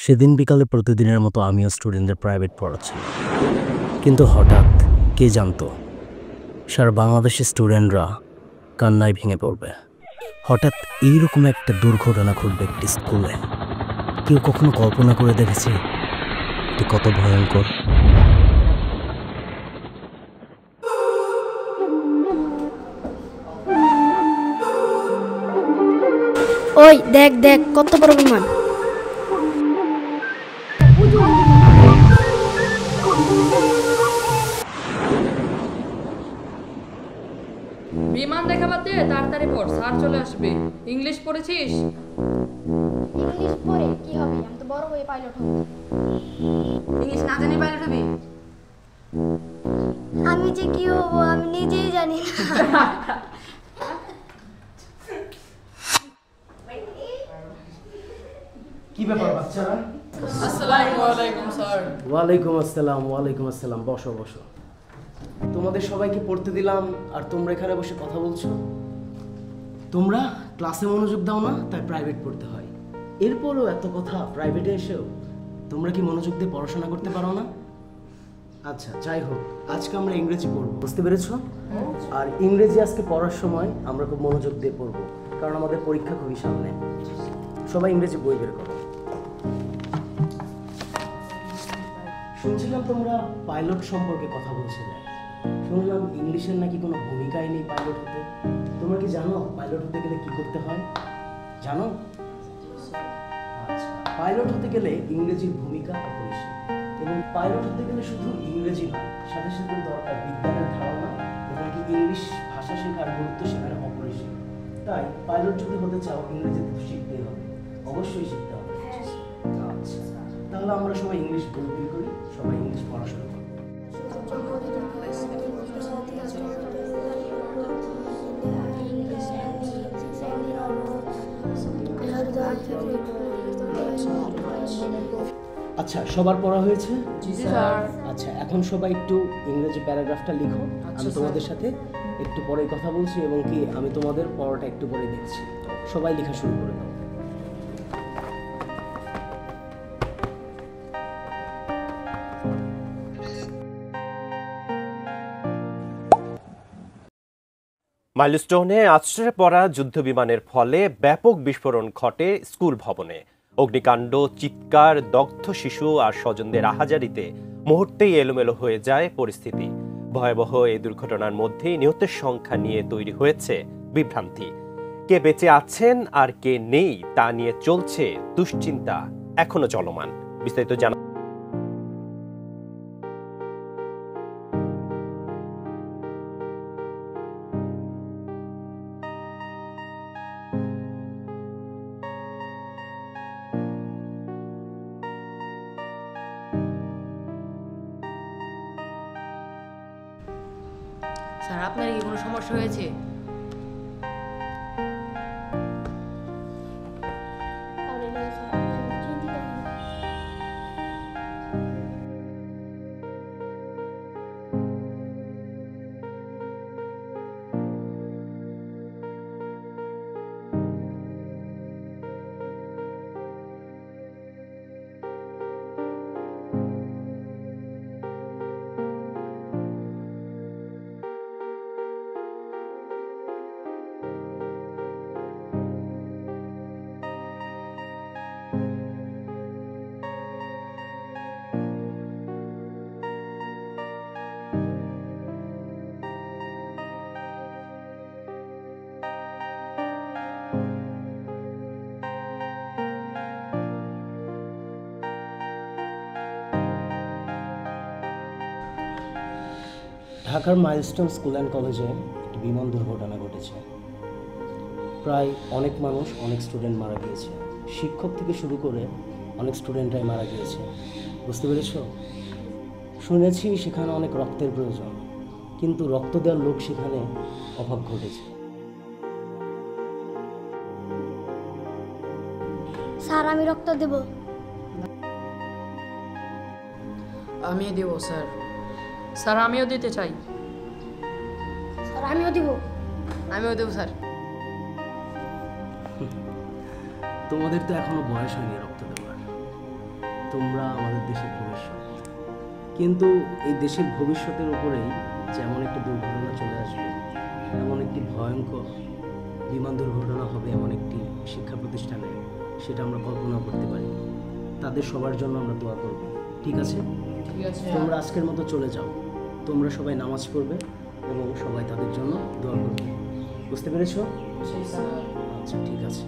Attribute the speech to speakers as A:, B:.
A: সেদিন বিকালে প্রতিদিনের মতো আমিও স্টুডেন্টদের প্রাইভেট পড়াচ্ছিলাম, কিন্তু হঠাৎ কে জানতো সারা বাংলাদেশের স্টুডেন্টরা কান্নায় ভেঙে পড়বে। হঠাৎ এইরকম একটা দুর্ঘটনা ঘটবে একটি স্কুলে। কেউ কখনো কল্পনা করে দেখেছে এটি কত ভয়ঙ্কর?
B: ওই দেখ দেখ কত বড় বিমান।
C: বিমান দেখা বাদ দে, তাড়াতাড়ি পড়, স্যার চলে আসবে। ইংলিশ পড়েছিস?
B: ইংলিশ পড়ে কি হবে? আমি তো বড় হয়ে পাইলট হব।
C: ইংলিশ না জানি পাইলট হবি?
B: আমি যে কি হব আমি নিজেই জানি না।
D: কি ব্যাপার বাচ্চারা?
C: আসসালামু আলাইকুম স্যার।
D: ওয়ালাইকুম আসসালাম। ওয়ালাইকুম আসসালাম। বসো বসো। তোমাদের সবাইকে পড়তে দিলাম আর তোমরা এখানে বসে কথা বলছো। তোমরা ক্লাসে মনোযোগ দাও না, তাই প্রাইভেট পড়তে হয়। এরপরও এত কথা প্রাইভেটে এসেও তোমরা কি মনোযোগ দিয়ে পড়াশোনা করতে পারো না? আচ্ছা যাই হোক, আজকে আমরা ইংরেজি পড়বো, বুঝতে পেরেছো? আর ইংরেজি আজকে পড়ার সময় আমরা খুব মনোযোগ দিয়ে পড়বো, কারণ আমাদের পরীক্ষা খুবই সামনে। সবাই ইংরেজি বই বের করো। শুনছিলাম তোমরা পাইলট সম্পর্কে কথা বলছিলে। শুনলাম ইংলিশের নাকি কোনো ভূমিকাই নেই পাইলট হতে। তোমরা কি জানো পাইলট হতে গেলে কি করতে হয়? জানো? আচ্ছা, পাইলট হতে গেলে ইংরেজির ভূমিকা অপরিসীম, এবং পাইলট হতে গেলে শুধু ইংরেজি নয়, সাথে সাথে দরকার বিজ্ঞানের ধারণা এবং কি ইংলিশ ভাষা শেখার গুরুত্ব সেখানে অপরিসীম। তাই পাইলট যদি হতে চাও ইংরেজি শিখতেই হবে, অবশ্যই শিখতে হবে। আচ্ছা, তাহলে আমরা সবাই ইংলিশ বই বের করি, সবাই ইংলিশ পড়া শুরু করি। আচ্ছা, সবার পড়া হয়েছে?
C: জি স্যার।
D: আচ্ছা, এখন সবাই একটু ইংরেজি প্যারাগ্রাফটা লিখো। আমি তোমাদের সাথে একটু পরে কথা বলছি এবং কি আমি তোমাদের পড়াটা একটু পরে দেখছি। সবাই লেখা শুরু করে দাও।
E: মাইলস্টোনে আছড়ে পড়া যুদ্ধবিমানের ফলে ব্যাপক বিস্ফোরণ ঘটে স্কুল ভবনে। অগ্নিকাণ্ড, চিৎকার, দগ্ধ শিশু আর স্বজনদের আহাজারিতে মুহূর্তেই এলোমেলো হয়ে যায় পরিস্থিতি। ভয়াবহ এই দুর্ঘটনার মধ্যেই নিহতের সংখ্যা নিয়ে তৈরি হয়েছে বিভ্রান্তি। কে বেঁচে আছেন আর কে নেই তা নিয়ে চলছে দুশ্চিন্তা এখনো চলমান। বিস্তারিত জানা
C: স্যার, আপনার কি কোনো সমস্যা হয়েছে?
D: ঢাকার মাইলস্টোন স্কুল অ্যান্ড কলেজে একটি বিমান দুর্ঘটনা ঘটেছে। প্রায় অনেক মানুষ, অনেক স্টুডেন্ট মারা গিয়েছে। শিক্ষক থেকে শুরু করে অনেক স্টুডেন্টরাই মারা গিয়েছে, বুঝতে পেরেছ? শুনেছি সেখানে অনেক রক্তের প্রয়োজন, কিন্তু রক্ত দেওয়ার লোক সেখানে অভাব ঘটেছে।
B: স্যার আমি রক্ত দেব।
C: আমি দেব স্যার। স্যার আমিও দিতে চাই।
B: স্যার আমিও দেব।
C: আমিও দেব স্যার।
D: তোমাদের তো এখনো বয়স হয়নি রক্ত দেওয়ার, তোমরা আমাদের দেশের ভবিষ্যৎ, কিন্তু এই দেশের ভবিষ্যতের উপরেই যেমন একটি দুর্ঘটনা চলে আসবে, এমন একটি ভয়ঙ্কর বিমান দুর্ঘটনা হবে এমন একটি শিক্ষা প্রতিষ্ঠানে, সেটা আমরা কল্পনা করতে পারি। তাদের সবার জন্য আমরা দোয়া করব, ঠিক আছে?
C: ঠিক আছে।
D: তোমরা আজকের মতো চলে যাও, তোমরা সবাই নামাজ পড়বে এবং সবাই তাদের জন্য দোয়া করবে। বুঝতে পেরেছো?
C: জি স্যার।
D: আচ্ছা, ঠিক আছে।